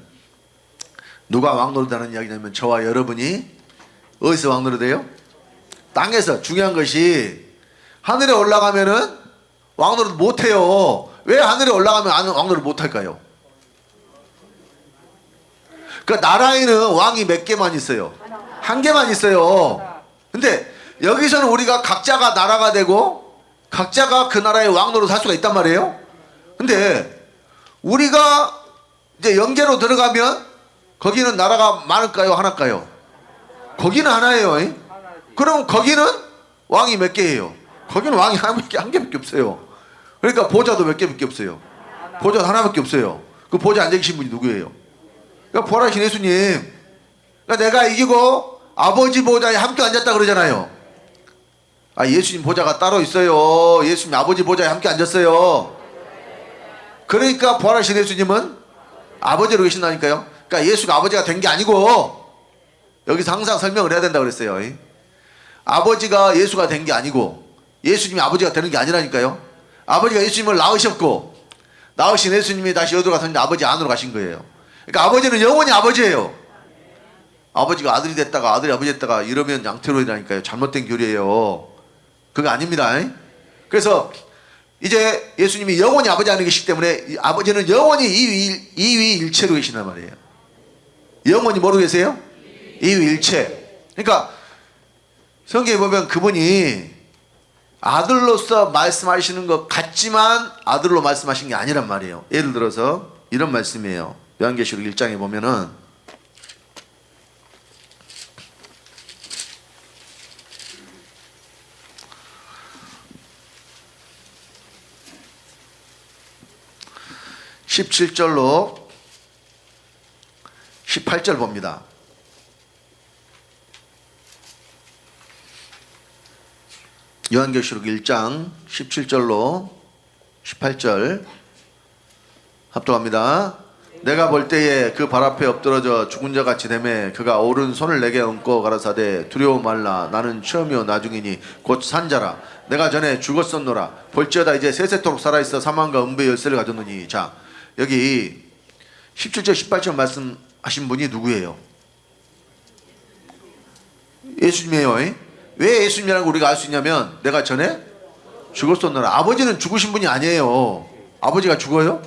누가 왕노릇하는 이야기냐면 저와 여러분이 어디서 왕노릇해요? 땅에서. 중요한 것이 하늘에 올라가면은 왕노릇 못해요. 왜 하늘에 올라가면 왕노릇 못할까요? 그 나라에는 왕이 몇 개만 있어요? 한 개만 있어요. 근데 여기서는 우리가 각자가 나라가 되고 각자가 그 나라의 왕노릇 할 수가 있단 말이에요. 근데 우리가 이제 영계로 들어가면 거기는 나라가 많을까요? 하나일까요? 거기는 하나예요. 그럼 거기는 왕이 몇 개예요? 거기는 왕이 한 개밖에 없어요. 그러니까 보좌도 몇 개밖에 없어요. 보좌 하나밖에 없어요. 그 보좌 앉아 계신 분이 누구예요? 그러니까 부활하신 예수님. 그러니까 내가 이기고 아버지 보좌에 함께 앉았다 그러잖아요. 아 예수님 보좌가 따로 있어요. 예수님 아버지 보좌에 함께 앉았어요. 그러니까 부활하신 예수님은 아버지로 계신다니까요. 그러니까 예수가 아버지가 된 게 아니고 여기서 항상 설명을 해야 된다고 그랬어요. 아버지가 예수가 된 게 아니고 예수님이 아버지가 되는 게 아니라니까요. 아버지가 예수님을 낳으셨고 낳으신 예수님이 다시 어디로 가셨는데 아버지 안으로 가신 거예요. 그러니까 아버지는 영원히 아버지예요. 아버지가 아들이 됐다가 아들이 아버지 됐다가 이러면 양태로이라니까요. 잘못된 교리예요. 그거 아닙니다. 그래서 이제 예수님이 영원히 아버지 안에 계시기 때문에 아버지는 영원히 이위일체로 계신단 말이에요. 영원히 뭐로 계세요? 이위일체. 그러니까 성경에 보면 그분이 아들로서 말씀하시는 것 같지만 아들로 말씀하신 게 아니란 말이에요. 예를 들어서 이런 말씀이에요. 요한계시록 1장에 보면은 (17절로) 18절 봅니다. 요한계시록 1장 17절로 18절 합독합니다. 내가 볼 때에 그 발 앞에 엎드러져 죽은 자 같이 되매 그가 오른손을 내게 얹고 가라사대 두려워 말라 나는 처음이요 나중이니 곧 산자라 내가 전에 죽었었노라 볼지어다 이제 세세토록 살아있어 사망과 음부의 열쇠를 가졌느니. 자 여기 17절 18절 말씀하신 분이 누구예요? 예수님이에요. 왜 예수님이라는 걸 우리가 알 수 있냐면 내가 전에 죽었었노라. 아버지는 죽으신 분이 아니에요. 아버지가 죽어요?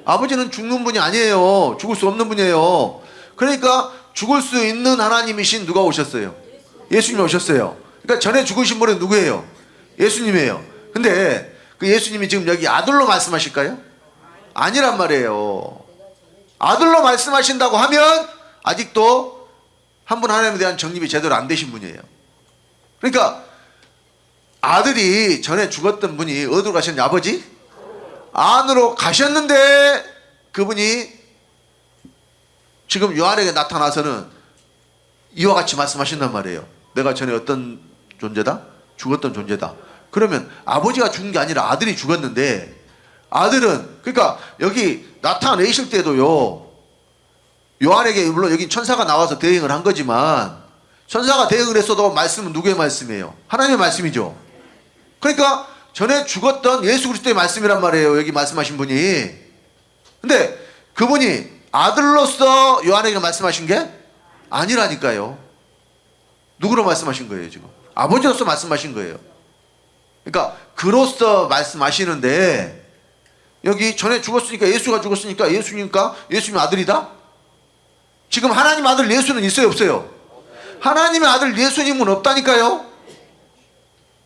아버지는 죽는 분이 아니에요. 죽을 수 없는 분이에요. 그러니까 죽을 수 있는 하나님이신 누가 오셨어요? 예수님이 오셨어요. 그러니까 전에 죽으신 분은 누구예요? 예수님이에요. 근데 그 예수님이 지금 여기 아들로 말씀하실까요? 아니란 말이에요. 아들로 말씀하신다고 하면 아직도 한 분 하나님에 대한 정립이 제대로 안 되신 분이에요. 그러니까 아들이 전에 죽었던 분이 어디로 가셨냐? 아버지? 안으로 가셨는데 그분이 지금 요한에게 나타나서는 이와 같이 말씀하신단 말이에요. 내가 전에 어떤 존재다? 죽었던 존재다. 그러면 아버지가 죽은 게 아니라 아들이 죽었는데 아들은 그러니까 여기 나타내실 때도요. 요한에게 물론 여기 천사가 나와서 대행을 한 거지만 천사가 대응을 했어도 말씀은 누구의 말씀이에요? 하나님의 말씀이죠. 그러니까 전에 죽었던 예수 그리스도의 말씀이란 말이에요. 여기 말씀하신 분이. 근데 그분이 아들로서 요한에게 말씀하신 게 아니라니까요. 누구로 말씀하신 거예요 지금? 아버지로서 말씀하신 거예요. 그러니까 그로서 말씀하시는데 여기 전에 죽었으니까 예수가 죽었으니까 예수님과 예수님 아들이다? 지금 하나님 아들 예수는 있어요 없어요? 하나님의 아들 예수님은 없다니까요.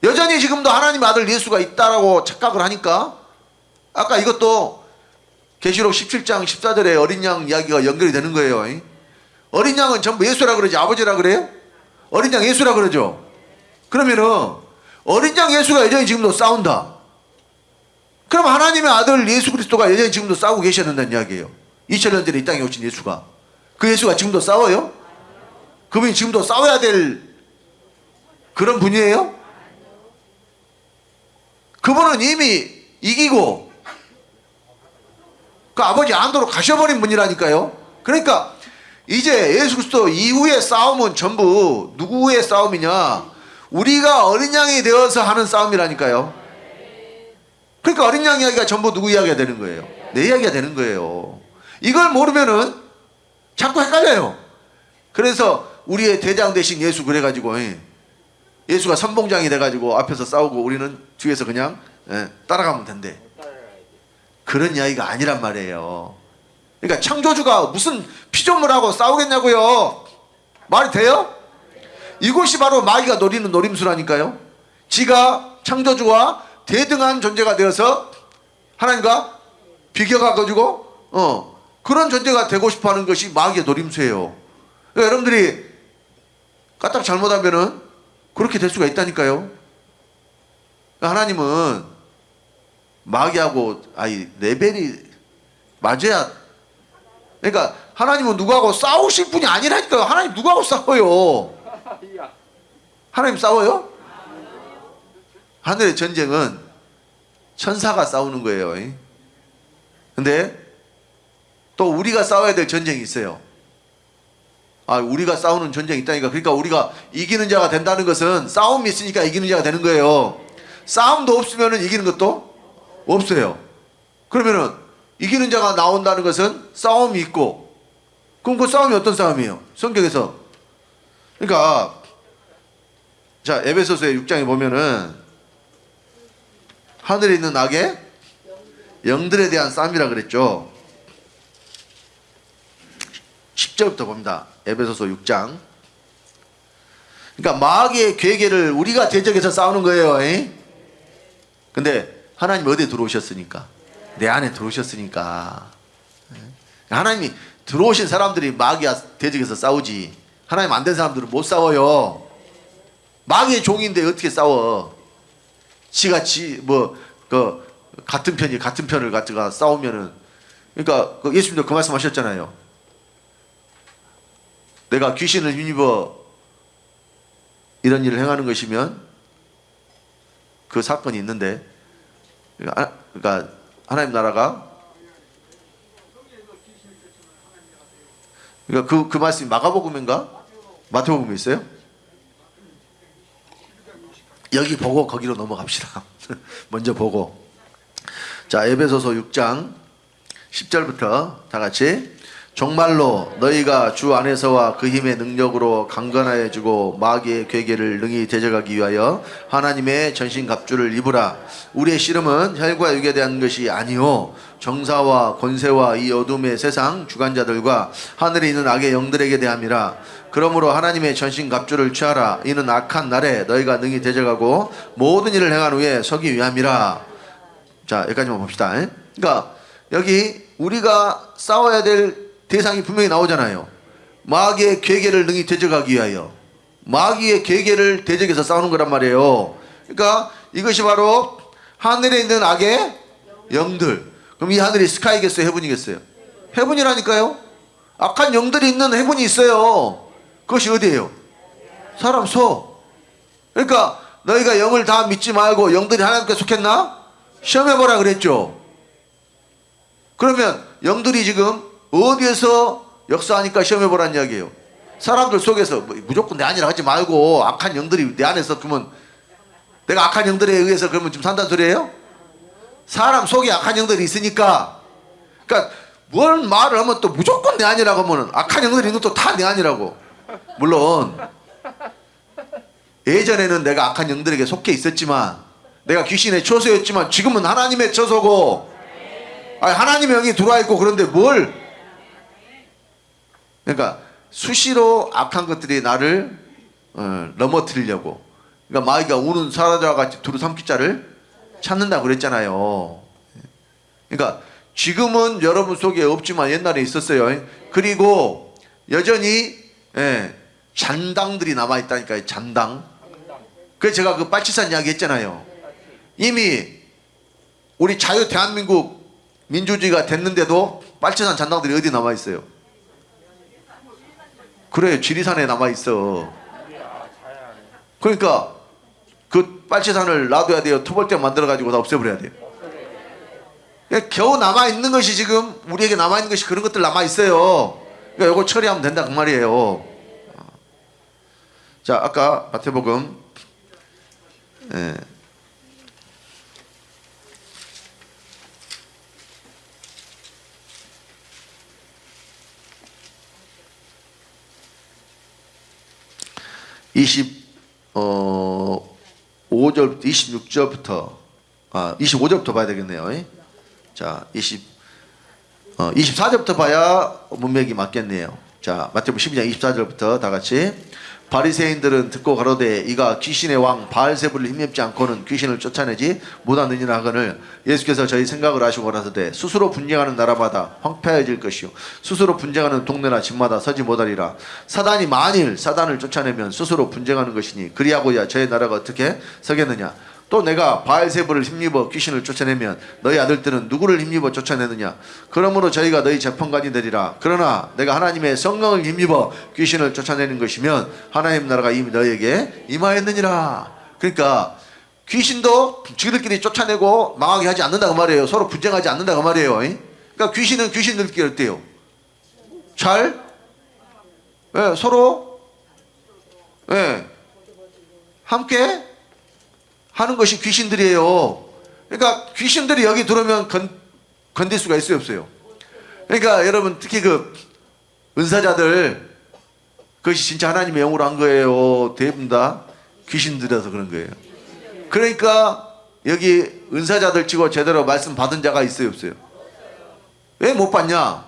여전히 지금도 하나님의 아들 예수가 있다라고 착각을 하니까 아까 이것도 계시록 17장 14절에 어린 양 이야기가 연결이 되는 거예요. 어린 양은 전부 예수라 그러지 아버지라 그래요? 어린 양 예수라 그러죠. 그러면은 어린 양 예수가 여전히 지금도 싸운다. 그럼 하나님의 아들 예수 그리스도가 여전히 지금도 싸우고 계셔야 된다는 이야기예요. 2000년 전에 이 땅에 오신 예수가. 그 예수가 지금도 싸워요? 그분이 지금도 싸워야 될 그런 분이에요? 그분은 이미 이기고 그 아버지 안으로 가셔버린 분이라니까요. 그러니까 이제 예수 그리스도 이후의 싸움은 전부 누구의 싸움이냐? 우리가 어린 양이 되어서 하는 싸움이라니까요. 그러니까 어린 양 이야기가 전부 누구 이야기가 되는 거예요? 내 이야기가 되는 거예요. 이걸 모르면은 자꾸 헷갈려요. 그래서 우리의 대장 대신 예수 그래가지고 예수가 선봉장이 돼가지고 앞에서 싸우고 우리는 뒤에서 그냥 따라가면 된대. 그런 이야기가 아니란 말이에요. 그러니까 창조주가 무슨 피조물하고 싸우겠냐고요. 말이 돼요? 이곳이 바로 마귀가 노리는 노림수라니까요. 지가 창조주와 대등한 존재가 되어서 하나님과 비교가가지고 그런 존재가 되고 싶어하는 것이 마귀의 노림수예요. 그러니까 여러분들이 까딱 잘못하면은 그렇게 될 수가 있다니까요. 하나님은 마귀하고 레벨이 맞아야. 그러니까 하나님은 누구하고 싸우실 분이 아니라니까요. 하나님 누구하고 싸워요? 하나님 싸워요? 하늘의 전쟁은 천사가 싸우는 거예요. 근데 또 우리가 싸워야 될 전쟁이 있어요. 우리가 싸우는 전쟁이 있다니까. 그러니까 우리가 이기는 자가 된다는 것은 싸움이 있으니까 이기는 자가 되는 거예요. 싸움도 없으면 이기는 것도 없어요. 그러면은 이기는 자가 나온다는 것은 싸움이 있고, 그럼 그 싸움이 어떤 싸움이에요? 성경에서. 그러니까 자 에베소서의 6장에 보면은 하늘에 있는 악의 영들에 대한 싸움이라 그랬죠. 10절부터 봅니다. 에베소서 6장. 그러니까 마귀의 괴계를 우리가 대적해서 싸우는 거예요. 근데 하나님 어디에 들어오셨으니까? 내 안에 들어오셨으니까. 하나님이 들어오신 사람들이 마귀와 대적해서 싸우지. 하나님 안 된 사람들은 못 싸워요. 마귀의 종인데 어떻게 싸워? 지가 같은 편을 갖다가 싸우면은. 그러니까 예수님도 그 말씀하셨잖아요. 내가 귀신을 힘입어 이런 일을 행하는 것이면 그 사건이 있는데, 그러니까 하나님 나라가, 그러니까 그 말씀이 마가복음인가 마태복음에 있어요? 여기 보고 거기로 넘어갑시다. 먼저 보고. 자, 에베소서 6장 10절부터 다 같이. 정말로 너희가 주 안에서와 그 힘의 능력으로 강건하여지고 마귀의 괴계를 능히 대적하기 위하여 하나님의 전신갑주를 입으라. 우리의 씨름은 혈과 육에 대한 것이 아니요 정사와 권세와 이 어둠의 세상 주관자들과 하늘에 있는 악의 영들에게 대함이라. 그러므로 하나님의 전신갑주를 취하라. 이는 악한 날에 너희가 능히 대적하고 모든 일을 행한 후에 서기 위함이라. 자, 여기까지만 봅시다. 그러니까 여기 우리가 싸워야 될 대상이 분명히 나오잖아요. 마귀의 괴계를 능히 대적하기 위하여. 마귀의 괴계를 대적해서 싸우는 거란 말이에요. 그러니까 이것이 바로 하늘에 있는 악의 영들. 그럼 이 하늘이 스카이겠어요? 헤븐이겠어요? 헤븐이라니까요. 악한 영들이 있는 헤븐이 있어요. 그것이 어디예요? 사람 소. 그러니까 너희가 영을 다 믿지 말고 영들이 하나님께 속했나? 시험해보라 그랬죠. 그러면 영들이 지금 어디에서 역사하니까 시험해보라는 이야기예요. 사람들 속에서 무조건 내 아니라 하지 말고 악한 영들이 내 안에서 그러면 내가 악한 영들에 의해서 그러면 지금 산다는 소리예요? 사람 속에 악한 영들이 있으니까. 그러니까 뭘 말을 하면 또 무조건 내 아니라고 하면 악한 영들이 있는 것도 다 내 아니라고. 물론 예전에는 내가 악한 영들에게 속해 있었지만 내가 귀신의 처소였지만 지금은 하나님의 처소고 하나님의 영이 들어와 있고 그런데 뭘. 그러니까 수시로 악한 것들이 나를 넘어뜨리려고. 그러니까 마귀가 우는 사자와 같이 두루 삼키자를 찾는다고 그랬잖아요. 그러니까 지금은 여러분 속에 없지만 옛날에 있었어요. 그리고 여전히 잔당들이 남아있다니까요. 잔당. 그래서 제가 그 빨치산 이야기 했잖아요. 이미 우리 자유 대한민국 민주주의가 됐는데도 빨치산 잔당들이 어디 남아있어요? 그래, 지리산에 남아있어. 그러니까 그 빨치산을 놔둬야 돼요? 토벌대 만들어가지고 다 없애버려야 돼요? 겨우 남아있는 것이 지금 우리에게 남아있는 것이 그런 것들 남아있어요. 그러니까 이거 처리하면 된다 그 말이에요. 자, 아까 마태복음 5절, 26절부터 25절부터 봐야 되겠네요. 자, 24절부터 봐야 문맥이 맞겠네요. 자, 마태복음 12장 24절부터 다 같이. 바리새인들은 듣고 가로되 이가 귀신의 왕 바알세불을 힘입지 않고는 귀신을 쫓아내지 못하느니라 하거늘 예수께서 저희 생각을 아시고 가라사대 스스로 분쟁하는 나라마다 황폐해질 것이요 스스로 분쟁하는 동네나 집마다 서지 못하리라. 사단이 만일 사단을 쫓아내면 스스로 분쟁하는 것이니 그리하고야 저희 나라가 어떻게 서겠느냐. 또 내가 바알세불을 힘입어 귀신을 쫓아내면 너희 아들들은 누구를 힘입어 쫓아내느냐. 그러므로 저희가 너희 재판관이 되리라. 그러나 내가 하나님의 성령을 힘입어 귀신을 쫓아내는 것이면 하나님 나라가 이미 너희에게 임하였느니라. 그러니까 귀신도 지들끼리 쫓아내고 망하게 하지 않는다 그 말이에요. 서로 분쟁하지 않는다 그 말이에요. 그러니까 귀신은 귀신들끼리 어때요? 잘 서로 함께 하는 것이 귀신들이에요. 그러니까 귀신들이 여기 들어오면 건들 수가 있어요, 없어요? 그러니까 여러분 특히 그 은사자들 그것이 진짜 하나님의 영으로 한 거예요? 대부분 다 귀신들이라서 그런 거예요. 그러니까 여기 은사자들 치고 제대로 말씀 받은 자가 있어요, 없어요? 왜 못 받냐?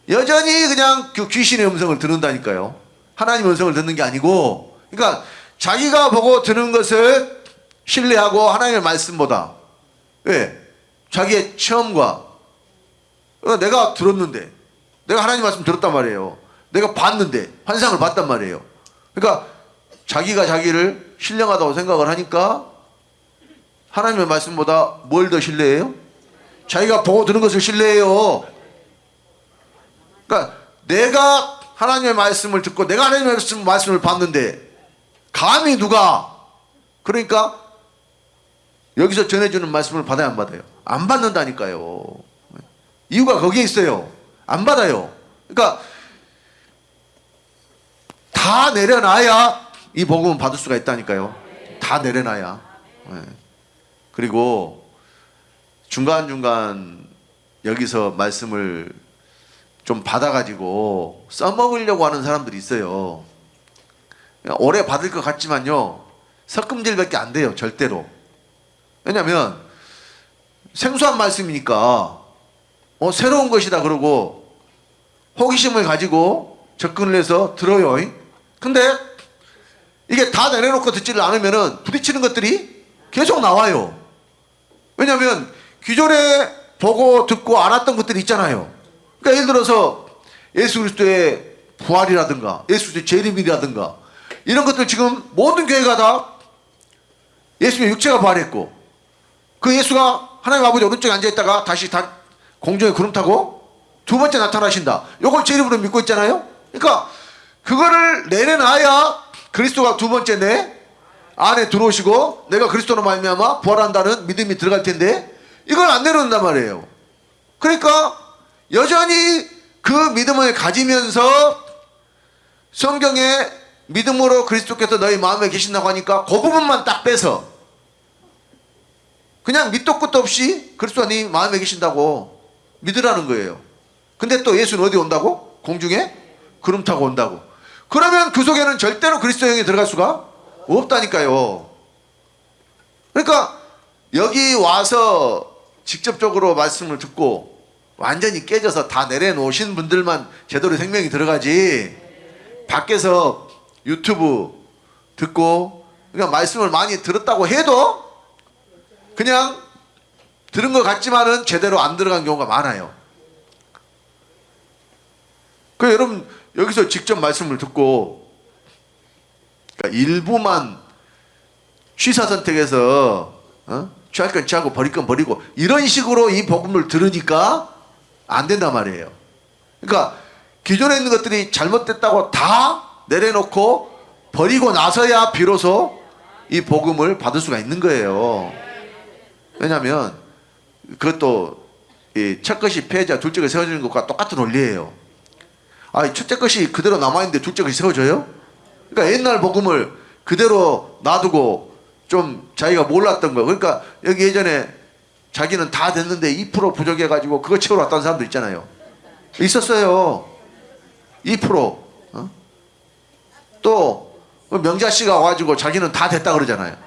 여전히 그냥 그 귀신의 음성을 듣는다니까요. 하나님의 음성을 듣는 게 아니고. 그러니까 자기가 보고 듣는 것을 신뢰하고 하나님의 말씀보다 자기의 체험과 내가 들었는데 내가 하나님 말씀 들었단 말이에요. 내가 봤는데 환상을 봤단 말이에요. 그러니까 자기가 자기를 신령하다고 생각을 하니까 하나님의 말씀보다 뭘 더 신뢰해요? 자기가 보고 들은 것을 신뢰해요. 그러니까 내가 하나님의 말씀을 듣고 내가 하나님의 말씀을 봤는데 감히 누가 그러니까 여기서 전해주는 말씀을 받아야 안 받아요? 안 받는다니까요. 이유가 거기에 있어요. 안 받아요. 그러니까 다 내려놔야 이 복음은 받을 수가 있다니까요. 다 내려놔야. 그리고 중간중간 여기서 말씀을 좀 받아가지고 써먹으려고 하는 사람들이 있어요. 오래 받을 것 같지만요, 섞음질밖에 안 돼요, 절대로. 왜냐하면 생소한 말씀이니까 새로운 것이다 그러고 호기심을 가지고 접근을 해서 들어요. 근데 이게 다 내려놓고 듣지를 않으면 부딪히는 것들이 계속 나와요. 왜냐하면 기존에 보고 듣고 알았던 것들이 있잖아요. 그러니까 예를 들어서 예수 그리스도의 부활이라든가 예수 그리스도의 재림이라든가 이런 것들 지금 모든 교회가 다 예수님의 육체가 부활했고 그 예수가 하나님 아버지 오른쪽에 앉아있다가 다시 다 공중에 구름 타고 두 번째 나타나신다. 이걸 재림으로 믿고 있잖아요. 그러니까 그거를 내려놔야 그리스도가 두 번째 내 안에 들어오시고 내가 그리스도로 말미암아 부활한다는 믿음이 들어갈 텐데 이걸 안 내려놓는단 말이에요. 그러니까 여전히 그 믿음을 가지면서 성경에 믿음으로 그리스도께서 너희 마음에 계신다고 하니까 그 부분만 딱 빼서 그냥 밑도 끝도 없이 그리스도가 네 마음에 계신다고 믿으라는 거예요. 근데 또 예수는 어디 온다고? 공중에 구름 타고 온다고. 그러면 그 속에는 절대로 그리스도 영이 들어갈 수가 없다니까요. 그러니까 여기 와서 직접적으로 말씀을 듣고 완전히 깨져서 다 내려놓으신 분들만 제대로 생명이 들어가지, 밖에서 유튜브 듣고 그러니까 말씀을 많이 들었다고 해도 그냥 들은 것 같지만은 제대로 안 들어간 경우가 많아요. 그 여러분 여기서 직접 말씀을 듣고 그러니까 일부만 취사 선택해서 취할 건 취하고 버릴 건 버리고 이런 식으로 이 복음을 들으니까 안 된단 말이에요. 그러니까 기존에 있는 것들이 잘못됐다고 다 내려놓고 버리고 나서야 비로소 이 복음을 받을 수가 있는 거예요. 왜냐하면 그것도 첫 것이 폐자 둘째 것이 세워지는 것과 똑같은 원리예요. 첫째 것이 그대로 남아있는데 둘째 것이 세워져요? 그러니까 옛날 복음을 그대로 놔두고 좀 자기가 몰랐던 거. 그러니까 여기 예전에 자기는 다 됐는데 2% 부족해가지고 그거 채우러 왔다는 사람도 있잖아요. 있었어요. 2%. 또 명자 씨가 와가지고 자기는 다 됐다 그러잖아요.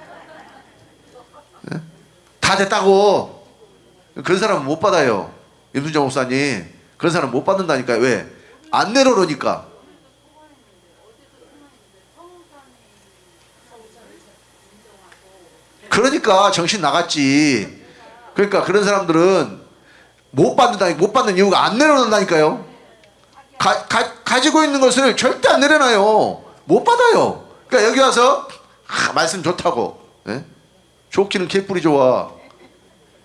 다 됐다고. 그런 사람은 못 받아요. 임순정 목사님. 그런 사람 못 받는다니까요. 왜? 안 내려놓으니까. 그러니까 정신 나갔지. 그러니까 그런 사람들은 못 받는 이유가 안 내려놓는다니까요. 가지고 있는 것을 절대 안 내려놔요. 못 받아요. 그러니까 여기 와서 말씀 좋다고. 예? 좋기는 개뿔이 좋아.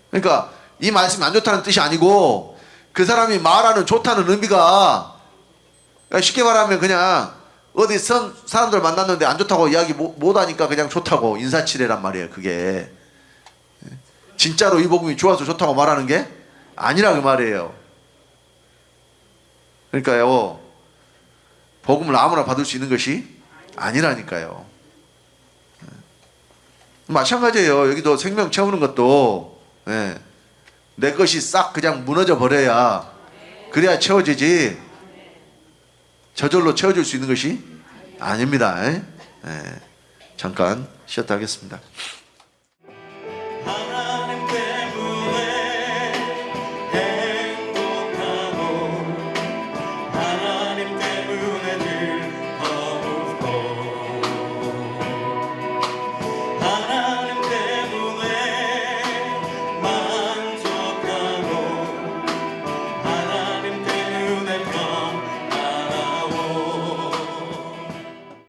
그러니까 이 말씀이 안 좋다는 뜻이 아니고 그 사람이 말하는 좋다는 의미가 쉽게 말하면 그냥 어디 사람들 만났는데 안 좋다고 이야기 못 하니까 그냥 좋다고 인사치레란 말이에요. 그게 진짜로 이 복음이 좋아서 좋다고 말하는 게 아니라 그 말이에요. 그러니까요, 복음을 아무나 받을 수 있는 것이 아니라니까요. 마찬가지예요. 여기도 생명 채우는 것도 내 것이 싹 그냥 무너져 버려야 그래야 채워지지 저절로 채워질 수 있는 것이 아닙니다. 잠깐 쉬었다 하겠습니다.